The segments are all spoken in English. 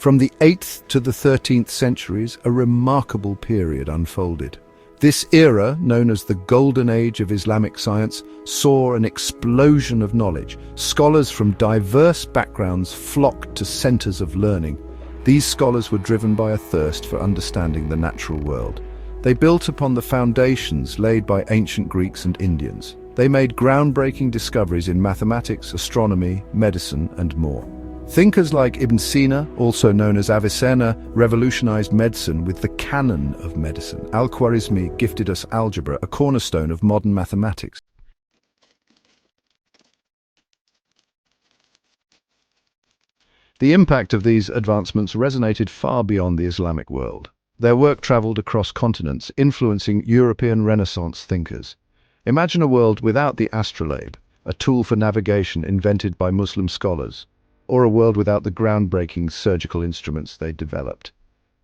From the 8th to the 13th centuries, a remarkable period unfolded. This era, known as the Golden Age of Islamic science, saw an explosion of knowledge. Scholars from diverse backgrounds flocked to centers of learning. These scholars were driven by a thirst for understanding the natural world. They built upon the foundations laid by ancient Greeks and Indians. They made groundbreaking discoveries in mathematics, astronomy, medicine, and more. Thinkers like Ibn Sina, also known as Avicenna, revolutionized medicine with the canon of medicine. Al-Khwarizmi gifted us algebra, a cornerstone of modern mathematics. The impact of these advancements resonated far beyond the Islamic world. Their work traveled across continents, influencing European Renaissance thinkers. Imagine a world without the astrolabe, a tool for navigation invented by Muslim scholars, or a world without the groundbreaking surgical instruments they developed.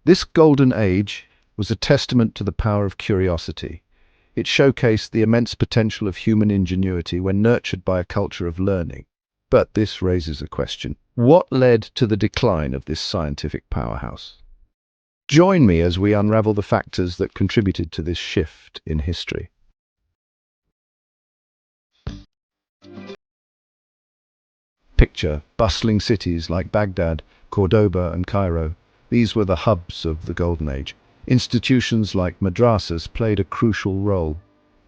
This golden age was a testament to the power of curiosity. It showcased the immense potential of human ingenuity when nurtured by a culture of learning. But this raises a question. What led to the decline of this scientific powerhouse? Join me as we unravel the factors that contributed to this shift in history. Picture bustling cities like Baghdad, Cordoba, and Cairo. These were the hubs of the Golden Age. Institutions like madrasas played a crucial role.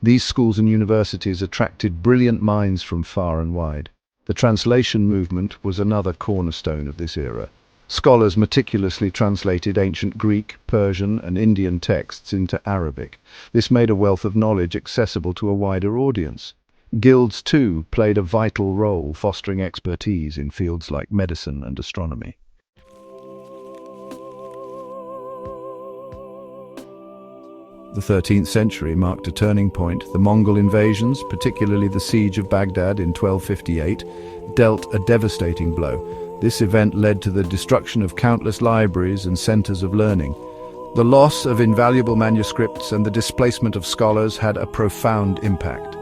These schools and universities attracted brilliant minds from far and wide. The translation movement was another cornerstone of this era. Scholars meticulously translated ancient Greek, Persian, and Indian texts into Arabic. This made a wealth of knowledge accessible to a wider audience. Guilds, too, played a vital role, fostering expertise in fields like medicine and astronomy. The 13th century marked a turning point. The Mongol invasions, particularly the siege of Baghdad in 1258, dealt a devastating blow. This event led to the destruction of countless libraries and centers of learning. The loss of invaluable manuscripts and the displacement of scholars had a profound impact.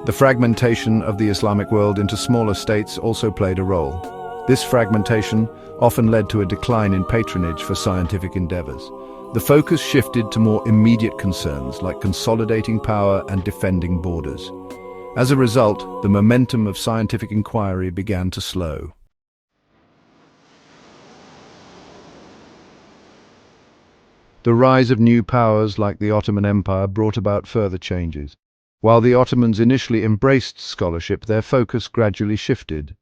The fragmentation of the Islamic world into smaller states also played a role. This fragmentation often led to a decline in patronage for scientific endeavors. The focus shifted to more immediate concerns like consolidating power and defending borders. As a result, the momentum of scientific inquiry began to slow. The rise of new powers like the Ottoman Empire brought about further changes. While the Ottomans initially embraced scholarship, their focus gradually shifted.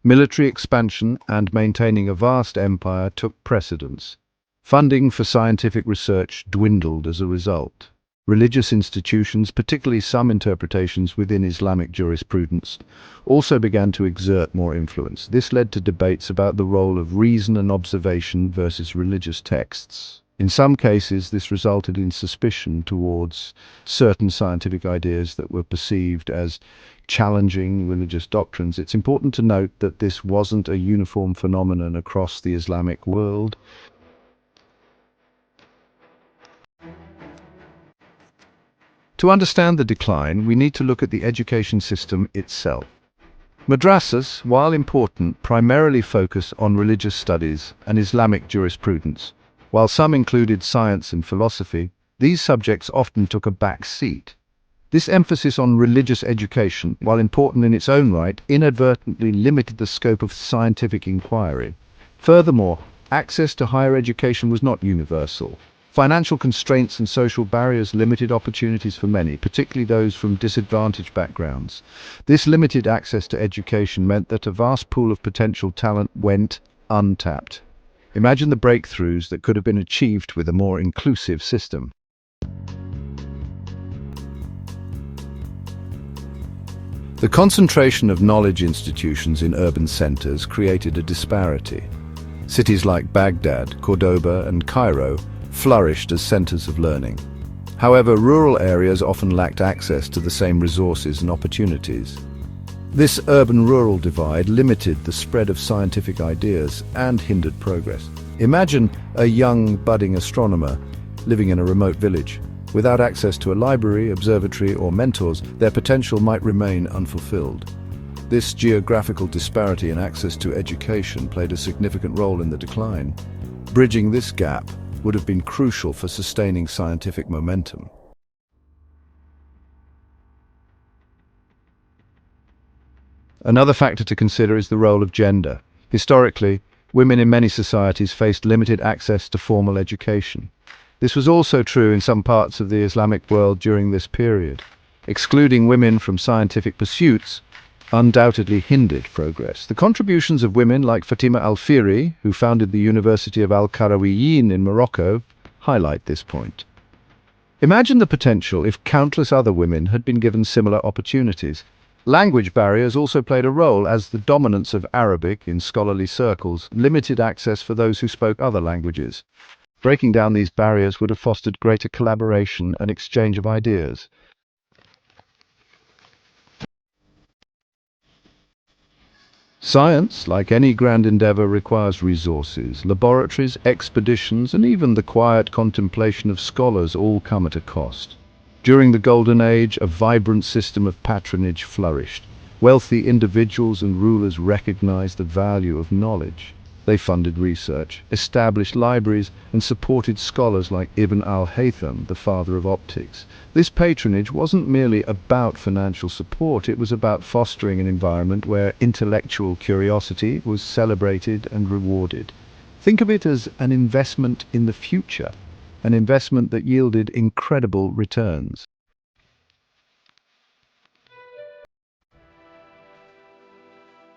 Military expansion and maintaining a vast empire took precedence. Funding for scientific research dwindled as a result. Religious institutions, particularly some interpretations within Islamic jurisprudence, also began to exert more influence. This led to debates about the role of reason and observation versus religious texts. In some cases, this resulted in suspicion towards certain scientific ideas that were perceived as challenging religious doctrines. It's important to note that this wasn't a uniform phenomenon across the Islamic world. To understand the decline, we need to look at the education system itself. Madrasas, while important, primarily focus on religious studies and Islamic jurisprudence. While some included science and philosophy, these subjects often took a back seat. This emphasis on religious education, while important in its own right, inadvertently limited the scope of scientific inquiry. Furthermore, access to higher education was not universal. Financial constraints and social barriers limited opportunities for many, particularly those from disadvantaged backgrounds. This limited access to education meant that a vast pool of potential talent went untapped. Imagine the breakthroughs that could have been achieved with a more inclusive system. The concentration of knowledge institutions in urban centers created a disparity. Cities like Baghdad, Cordoba, and Cairo flourished as centers of learning. However, rural areas often lacked access to the same resources and opportunities. This urban-rural divide limited the spread of scientific ideas and hindered progress. Imagine a young, budding astronomer living in a remote village. Without access to a library, observatory, or mentors, their potential might remain unfulfilled. This geographical disparity in access to education played a significant role in the decline. Bridging this gap would have been crucial for sustaining scientific momentum. Another factor to consider is the role of gender. Historically, women in many societies faced limited access to formal education. This was also true in some parts of the Islamic world during this period. Excluding women from scientific pursuits undoubtedly hindered progress. The contributions of women like Fatima al-Fihri, who founded the University of Al-Qarawiyyin in Morocco, highlight this point. Imagine the potential if countless other women had been given similar opportunities. Language barriers also played a role, as the dominance of Arabic in scholarly circles limited access for those who spoke other languages. Breaking down these barriers would have fostered greater collaboration and exchange of ideas. Science, like any grand endeavor, requires resources. Laboratories, expeditions, and even the quiet contemplation of scholars all come at a cost. During the Golden Age, a vibrant system of patronage flourished. Wealthy individuals and rulers recognized the value of knowledge. They funded research, established libraries, and supported scholars like Ibn al-Haytham, the father of optics. This patronage wasn't merely about financial support, it was about fostering an environment where intellectual curiosity was celebrated and rewarded. Think of it as an investment in the future, an investment that yielded incredible returns.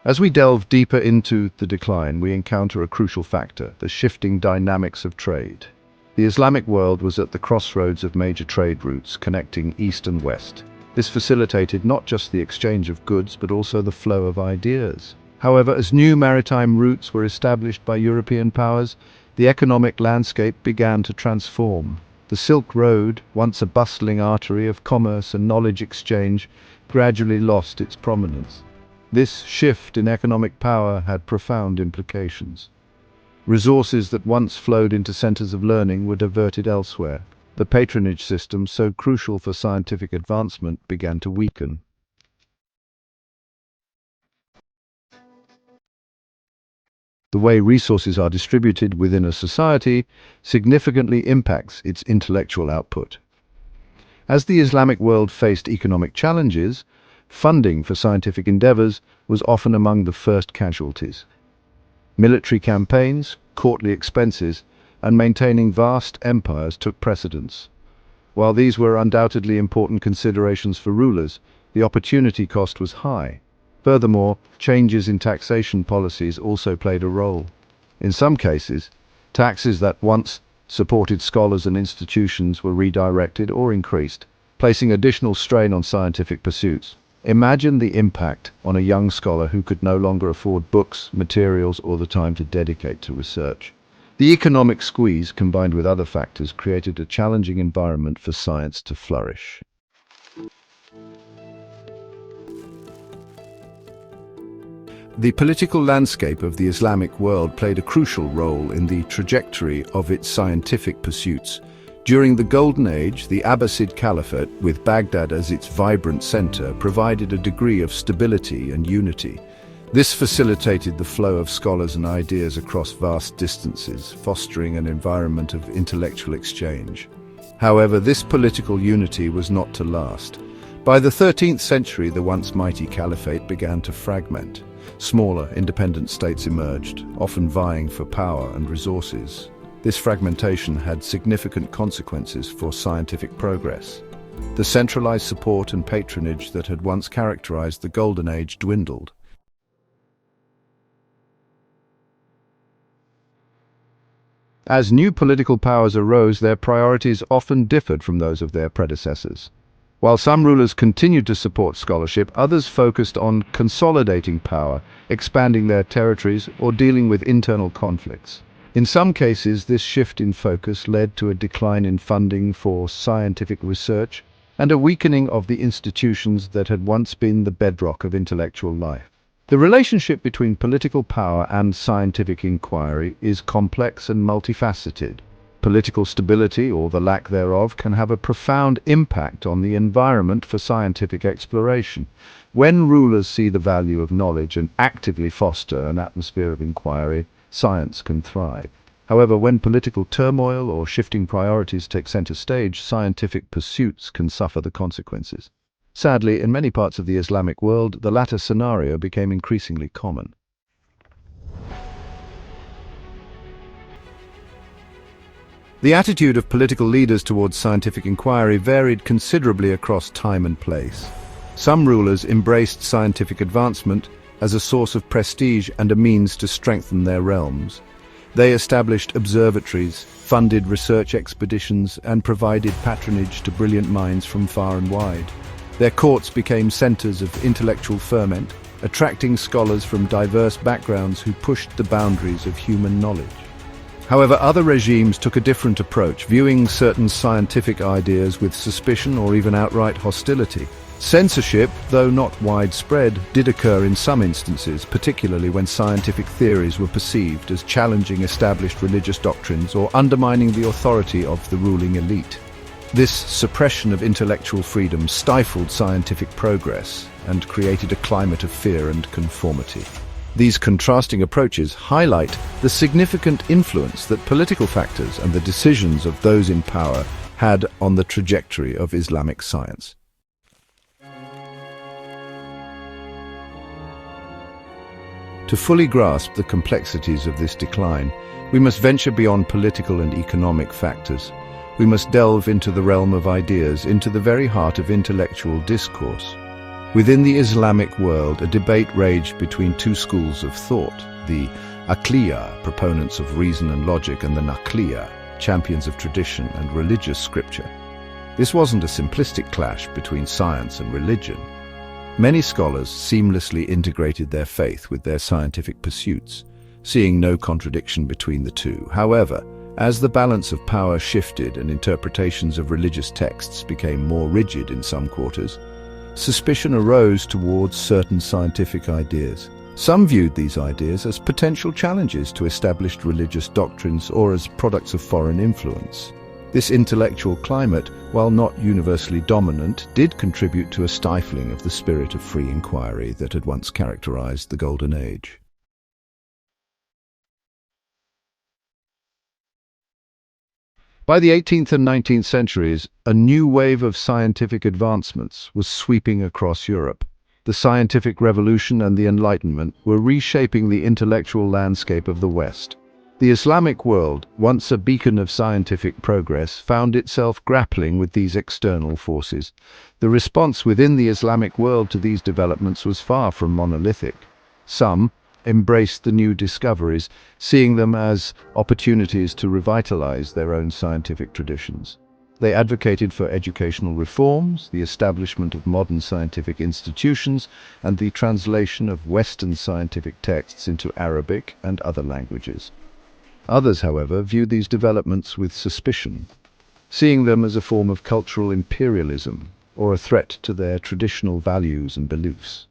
As we delve deeper into the decline, we encounter a crucial factor: the shifting dynamics of trade. The Islamic world was at the crossroads of major trade routes connecting East and West. This facilitated not just the exchange of goods, but also the flow of ideas. However, as new maritime routes were established by European powers, the economic landscape began to transform. The Silk Road, once a bustling artery of commerce and knowledge exchange, gradually lost its prominence. This shift in economic power had profound implications. Resources that once flowed into centers of learning were diverted elsewhere. The patronage system, so crucial for scientific advancement, began to weaken. The way resources are distributed within a society significantly impacts its intellectual output. As the Islamic world faced economic challenges, funding for scientific endeavors was often among the first casualties. Military campaigns, courtly expenses, and maintaining vast empires took precedence. While these were undoubtedly important considerations for rulers, the opportunity cost was high. Furthermore, changes in taxation policies also played a role. In some cases, taxes that once supported scholars and institutions were redirected or increased, placing additional strain on scientific pursuits. Imagine the impact on a young scholar who could no longer afford books, materials, or the time to dedicate to research. The economic squeeze, combined with other factors, created a challenging environment for science to flourish. The political landscape of the Islamic world played a crucial role in the trajectory of its scientific pursuits. During the Golden Age, the Abbasid Caliphate, with Baghdad as its vibrant center, provided a degree of stability and unity. This facilitated the flow of scholars and ideas across vast distances, fostering an environment of intellectual exchange. However, this political unity was not to last. By the 13th century, the once mighty caliphate began to fragment. Smaller, independent states emerged, often vying for power and resources. This fragmentation had significant consequences for scientific progress. The centralized support and patronage that had once characterized the Golden Age dwindled. As new political powers arose, their priorities often differed from those of their predecessors. While some rulers continued to support scholarship, others focused on consolidating power, expanding their territories, or dealing with internal conflicts. In some cases, this shift in focus led to a decline in funding for scientific research and a weakening of the institutions that had once been the bedrock of intellectual life. The relationship between political power and scientific inquiry is complex and multifaceted. Political stability, or the lack thereof, can have a profound impact on the environment for scientific exploration. When rulers see the value of knowledge and actively foster an atmosphere of inquiry, science can thrive. However, when political turmoil or shifting priorities take center stage, scientific pursuits can suffer the consequences. Sadly, in many parts of the Islamic world, the latter scenario became increasingly common. The attitude of political leaders towards scientific inquiry varied considerably across time and place. Some rulers embraced scientific advancement as a source of prestige and a means to strengthen their realms. They established observatories, funded research expeditions, and provided patronage to brilliant minds from far and wide. Their courts became centers of intellectual ferment, attracting scholars from diverse backgrounds who pushed the boundaries of human knowledge. However, other regimes took a different approach, viewing certain scientific ideas with suspicion or even outright hostility. Censorship, though not widespread, did occur in some instances, particularly when scientific theories were perceived as challenging established religious doctrines or undermining the authority of the ruling elite. This suppression of intellectual freedom stifled scientific progress and created a climate of fear and conformity. These contrasting approaches highlight the significant influence that political factors and the decisions of those in power had on the trajectory of Islamic science. To fully grasp the complexities of this decline, we must venture beyond political and economic factors. We must delve into the realm of ideas, into the very heart of intellectual discourse. Within the Islamic world, a debate raged between two schools of thought, the Aqliya, proponents of reason and logic, and the Naqliya, champions of tradition and religious scripture. This wasn't a simplistic clash between science and religion. Many scholars seamlessly integrated their faith with their scientific pursuits, seeing no contradiction between the two. However, as the balance of power shifted and interpretations of religious texts became more rigid in some quarters, suspicion arose towards certain scientific ideas. Some viewed these ideas as potential challenges to established religious doctrines or as products of foreign influence. This intellectual climate, while not universally dominant, did contribute to a stifling of the spirit of free inquiry that had once characterized the Golden Age. By the 18th and 19th centuries, a new wave of scientific advancements was sweeping across Europe. The scientific revolution and the Enlightenment were reshaping the intellectual landscape of the West. The Islamic world, once a beacon of scientific progress, found itself grappling with these external forces. The response within the Islamic world to these developments was far from monolithic. Some embraced the new discoveries, seeing them as opportunities to revitalize their own scientific traditions. They advocated for educational reforms, the establishment of modern scientific institutions, and the translation of Western scientific texts into Arabic and other languages. Others, however, viewed these developments with suspicion, seeing them as a form of cultural imperialism or a threat to their traditional values and beliefs.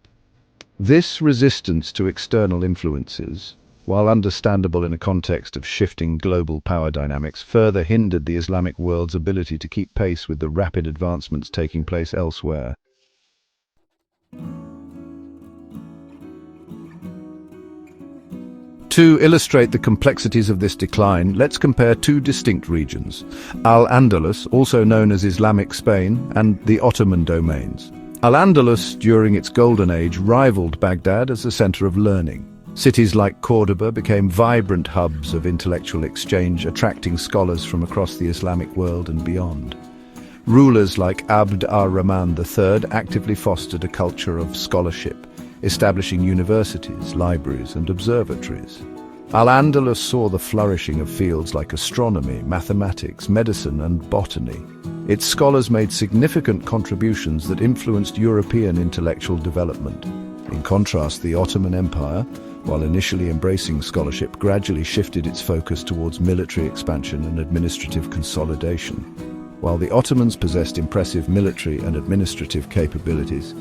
This resistance to external influences, while understandable in a context of shifting global power dynamics, further hindered the Islamic world's ability to keep pace with the rapid advancements taking place elsewhere. To illustrate the complexities of this decline, let's compare two distinct regions: Al-Andalus, also known as Islamic Spain, and the Ottoman domains. Al-Andalus, during its golden age, rivaled Baghdad as a center of learning. Cities like Cordoba became vibrant hubs of intellectual exchange, attracting scholars from across the Islamic world and beyond. Rulers like Abd ar-Rahman III actively fostered a culture of scholarship, establishing universities, libraries, and observatories. Al-Andalus saw the flourishing of fields like astronomy, mathematics, medicine, and botany. Its scholars made significant contributions that influenced European intellectual development. In contrast, the Ottoman Empire, while initially embracing scholarship, gradually shifted its focus towards military expansion and administrative consolidation. While the Ottomans possessed impressive military and administrative capabilities,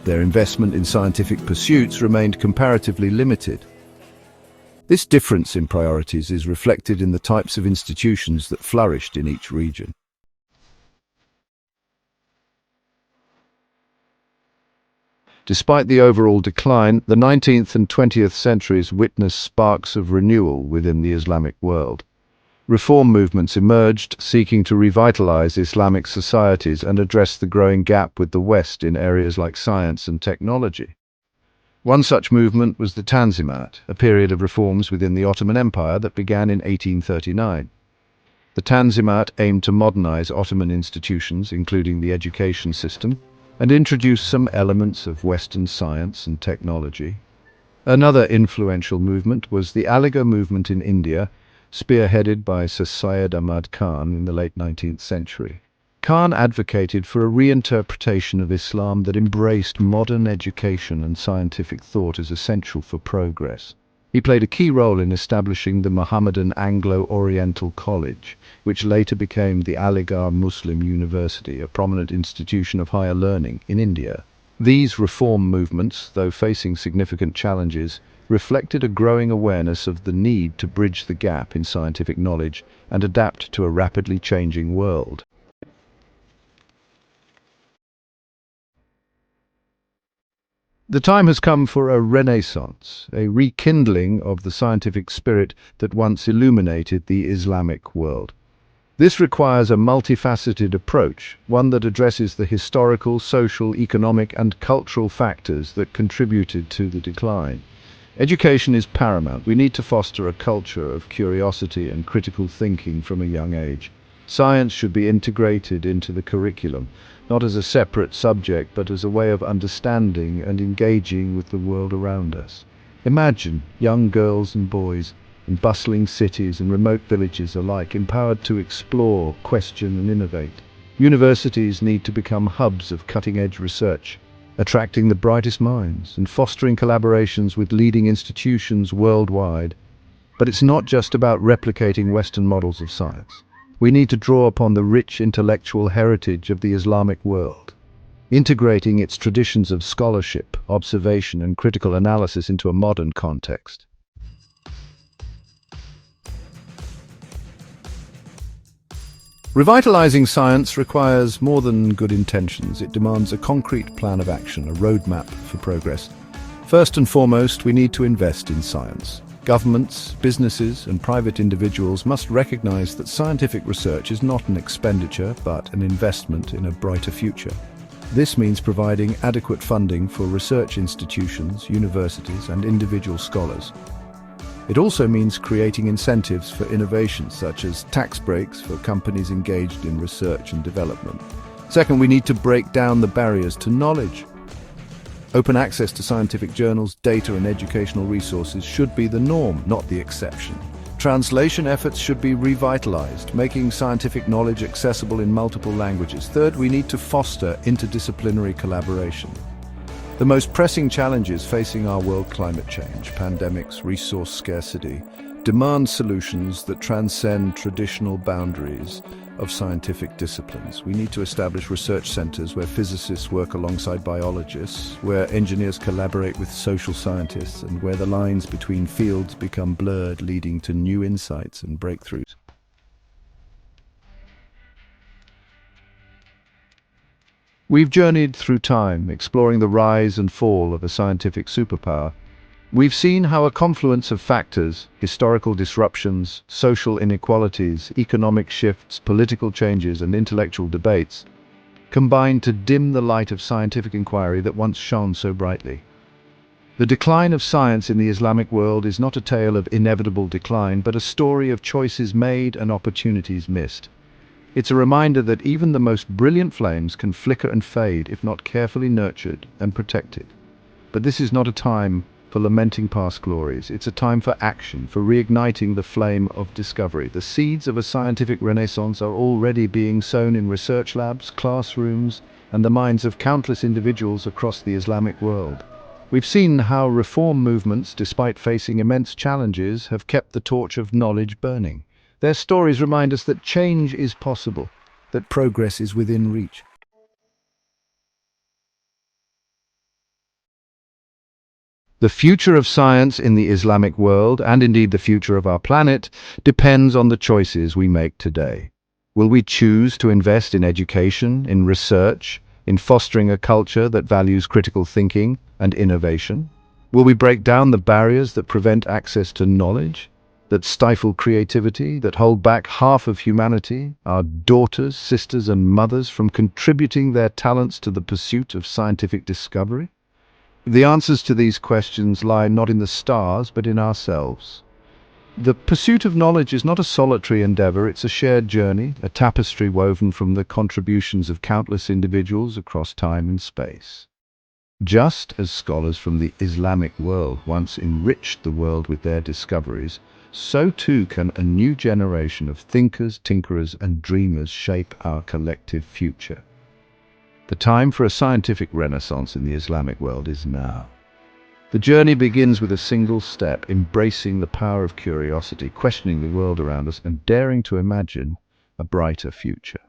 their investment in scientific pursuits remained comparatively limited. This difference in priorities is reflected in the types of institutions that flourished in each region. Despite the overall decline, the 19th and 20th centuries witnessed sparks of renewal within the Islamic world. Reform movements emerged, seeking to revitalize Islamic societies and address the growing gap with the West in areas like science and technology. One such movement was the Tanzimat, a period of reforms within the Ottoman Empire that began in 1839. The Tanzimat aimed to modernize Ottoman institutions, including the education system, and introduce some elements of Western science and technology. Another influential movement was the Aligarh movement in India, spearheaded by Sir Syed Ahmad Khan in the late 19th century. Khan advocated for a reinterpretation of Islam that embraced modern education and scientific thought as essential for progress. He played a key role in establishing the Mohammedan Anglo-Oriental College, which later became the Aligarh Muslim University, a prominent institution of higher learning in India. These reform movements, though facing significant challenges, reflected a growing awareness of the need to bridge the gap in scientific knowledge and adapt to a rapidly changing world. The time has come for a renaissance, a rekindling of the scientific spirit that once illuminated the Islamic world. This requires a multifaceted approach, one that addresses the historical, social, economic, and cultural factors that contributed to the decline. Education is paramount. We need to foster a culture of curiosity and critical thinking from a young age. Science should be integrated into the curriculum, not as a separate subject, but as a way of understanding and engaging with the world around us. Imagine young girls and boys in bustling cities and remote villages alike empowered to explore, question, and innovate. Universities need to become hubs of cutting-edge research, attracting the brightest minds and fostering collaborations with leading institutions worldwide. But it's not just about replicating Western models of science. We need to draw upon the rich intellectual heritage of the Islamic world, integrating its traditions of scholarship, observation, and critical analysis into a modern context. Revitalizing science requires more than good intentions. It demands a concrete plan of action, a roadmap for progress. First and foremost, we need to invest in science. Governments, businesses, and private individuals must recognize that scientific research is not an expenditure, but an investment in a brighter future. This means providing adequate funding for research institutions, universities, and individual scholars. It also means creating incentives for innovation, such as tax breaks for companies engaged in research and development. Second, we need to break down the barriers to knowledge. Open access to scientific journals, data, and educational resources should be the norm, not the exception. Translation efforts should be revitalized, making scientific knowledge accessible in multiple languages. Third, we need to foster interdisciplinary collaboration. The most pressing challenges facing our world, climate change, pandemics, resource scarcity, demand solutions that transcend traditional boundaries of scientific disciplines. We need to establish research centers where physicists work alongside biologists, where engineers collaborate with social scientists, and where the lines between fields become blurred, leading to new insights and breakthroughs. We've journeyed through time, exploring the rise and fall of a scientific superpower. We've seen how a confluence of factors, historical disruptions, social inequalities, economic shifts, political changes, and intellectual debates, combine to dim the light of scientific inquiry that once shone so brightly. The decline of science in the Islamic world is not a tale of inevitable decline, but a story of choices made and opportunities missed. It's a reminder that even the most brilliant flames can flicker and fade if not carefully nurtured and protected. But this is not a time for lamenting past glories. It's a time for action, for reigniting the flame of discovery. The seeds of a scientific renaissance are already being sown in research labs, classrooms, and the minds of countless individuals across the Islamic world. We've seen how reform movements, despite facing immense challenges, have kept the torch of knowledge burning. Their stories remind us that change is possible, that progress is within reach. The future of science in the Islamic world, and indeed the future of our planet, depends on the choices we make today. Will we choose to invest in education, in research, in fostering a culture that values critical thinking and innovation? Will we break down the barriers that prevent access to knowledge, that stifle creativity, that hold back half of humanity, our daughters, sisters, and mothers, from contributing their talents to the pursuit of scientific discovery? The answers to these questions lie not in the stars, but in ourselves. The pursuit of knowledge is not a solitary endeavor, it's a shared journey, a tapestry woven from the contributions of countless individuals across time and space. Just as scholars from the Islamic world once enriched the world with their discoveries, so too can a new generation of thinkers, tinkerers, and dreamers shape our collective future. The time for a scientific renaissance in the Islamic world is now. The journey begins with a single step, embracing the power of curiosity, questioning the world around us, and daring to imagine a brighter future.